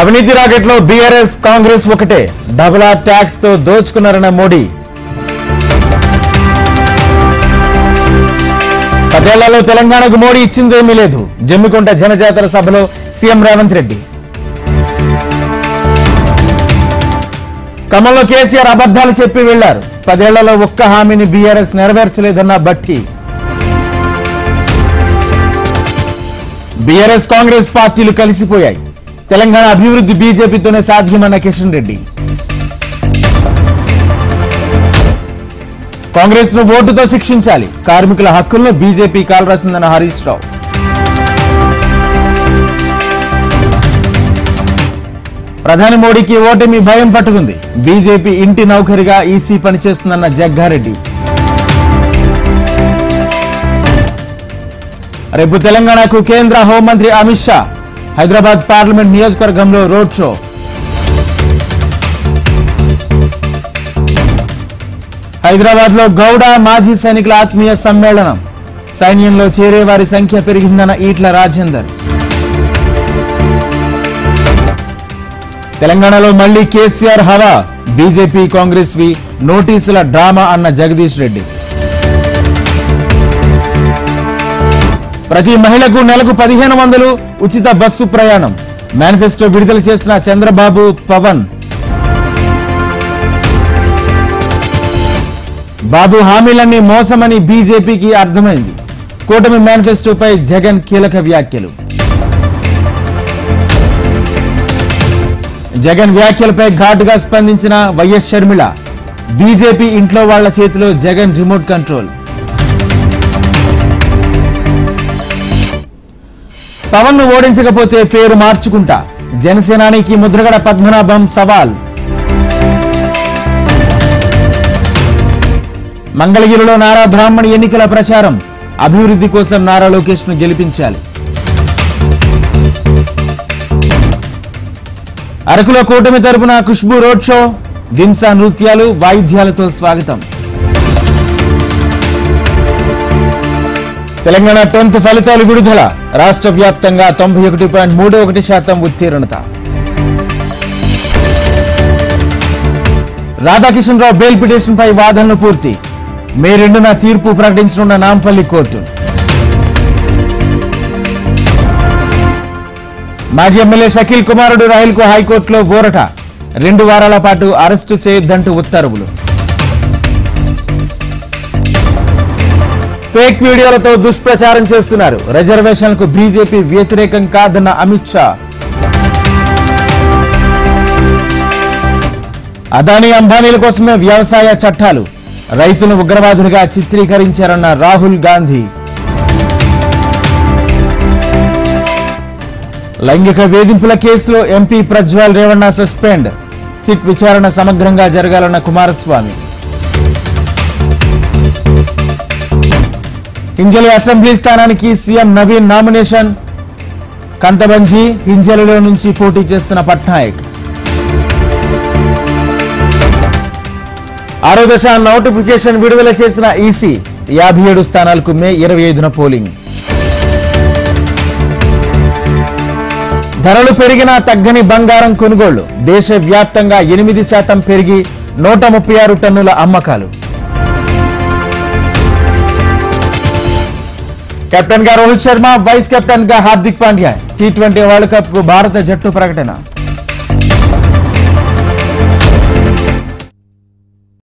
అవినీతి రాకెట్లో బీఆర్ఎస్ కాంగ్రెస్ ఒకటే, double R tax తో దోచుకున్నారన్న మోడీ. 10 ఏళ్లలో తెలంగాణకు మోడీ ఇచ్చిందేమీ లేదు, జమ్మికుంట జనజాతర సభలో సీఎం రేవంత్ రెడ్డి. ఖమ్మంలో కేసీఆర్ అబద్ధాలు చెప్పి వెళ్లారు, 10 ఏళ్లలో ఒక్క హామీని బీఆర్ఎస్ నెరవేర్చలేదన్న భట్టి. బీఆర్ఎస్ కాంగ్రెస్ పార్టీలు కలిసిపోయాయి, తెలంగాణ అభివృద్ధి బీజేపీతోనే సాధ్యమన్న కిషన్ రెడ్డి. కాంగ్రెస్ ను ఓటుతో శిక్షించాలి, కార్మికుల హక్కులను బీజేపీ కాలరాసిందన్న హరీష్ రావు. ప్రధాని మోడీకి ఓటమి భయం పట్టుకుంది, బీజేపీ ఇంటి నౌకరిగా ఈసీ పనిచేస్తుందన్న జగ్గారెడ్డి. రేపు తెలంగాణకు కేంద్ర హోంమంత్రి అమిత్ షా, హైదరాబాద్ పార్లమెంట్ నియోజకవర్గంలో రోడ్ షో. హైదరాబాద్ లో గౌడ మాజీ సైనికుల ఆత్మీయ సమ్మేళనం, సైన్యంలో చేరే వారి సంఖ్య పెరిగిందన్న ఈట్ల రాజేందర్. తెలంగాణలో మళ్లీ కేసీఆర్ హవా, బీజేపీ కాంగ్రెస్ వి నోటీసుల డ్రామా అన్న జగదీష్ రెడ్డి. ప్రతి మహిళకు నెలకు 1500 ఉచిత బస్సు ప్రయాణం, మేనిఫెస్టో విడుదల చేసిన చంద్రబాబు పవన్. బాబు హామీలన్నీ మోసమని బీజేపీకి అర్థమైంది, కూటమి మేనిఫెస్టోపై జగన్ కీలక వ్యాఖ్యలు. జగన్ వ్యాఖ్యలపై ఘాటుగా స్పందించిన వైఎస్ షర్మిల, బీజేపీ ఇంట్లో వాళ్ల చేతిలో జగన్ రిమోట్ కంట్రోల్. పవన్ ను ఓడించకపోతే పేరు మార్చుకుంటా, జనసేనానికి ముద్రగడ పద్మనాభం సవాల్. మంగళగిరిలో నారా బ్రాహ్మణి ఎన్నికల ప్రచారం, అభివృద్ధి కోసం నారా లోకేష్ ను గెలిపించాలి. అరకులో కూటమి తరపున ఖుష్బూ రోడ్ షో, దింసా నృత్యాలు వాయిద్యాలతో స్వాగతం. తెలంగాణ 10th ఫలితాలు విడుదల, రాష్ట్ర వ్యాప్తంగా 91.31% ఉత్తీర్ణత. రాధాకిషన్ రావు బెయిల్ పిటిషన్ పై వాదనలు పూర్తి, మే 2న తీర్పు ప్రకటించనున్న నాంపల్లి కోర్టు. మాజీ ఎమ్మెల్యే షకీల్ కుమారుడు రాహిల్ కు హైకోర్టులో ఊరట, 2 వారాల పాటు అరెస్టు చేయొద్దంటూ ఉత్తర్వులు. ఫేక్ వీడియోలతో దుష్ప్రచారం చేస్తున్నారు, రిజర్వేషన్లకు బీజేపీ వ్యతిరేకం కాదన్న అమిత్ షా. అదానీ అంబానీల కోసమే వ్యవసాయ చట్టాలు, రైతులను ఉగ్రవాదులుగా చిత్రీకరించారన్న రాహుల్ గాంధీ. లైంగిక వేధింపుల కేసులో MP Prajwal Revanna suspend, SIT విచారణ సమగ్రంగా జరగాలన్న కుమారస్వామి. హింజలి అసెంబ్లీ స్థానానికి సీఎం నవీన్ నామినేషన్, కంతబంజీ హింజలిలో నుంచి పోటీ చేస్తున్న పట్నాయక్. 6వ దశ నోటిఫికేషన్ విడుదల చేసిన ఈసీ, 57 స్థానాలకు మే 25న పోలింగ్. ధరలు పెరిగినా తగ్గని బంగారం కొనుగోళ్లు, దేశవ్యాప్తంగా 8% పెరిగి 136 టన్నుల అమ్మకాలు. కెప్టెన్ గా రోహిత్ శర్మ, వైస్ కెప్టెన్ గా Hardik Pandya, T20 world cup కు భారత జట్టు ప్రకటన.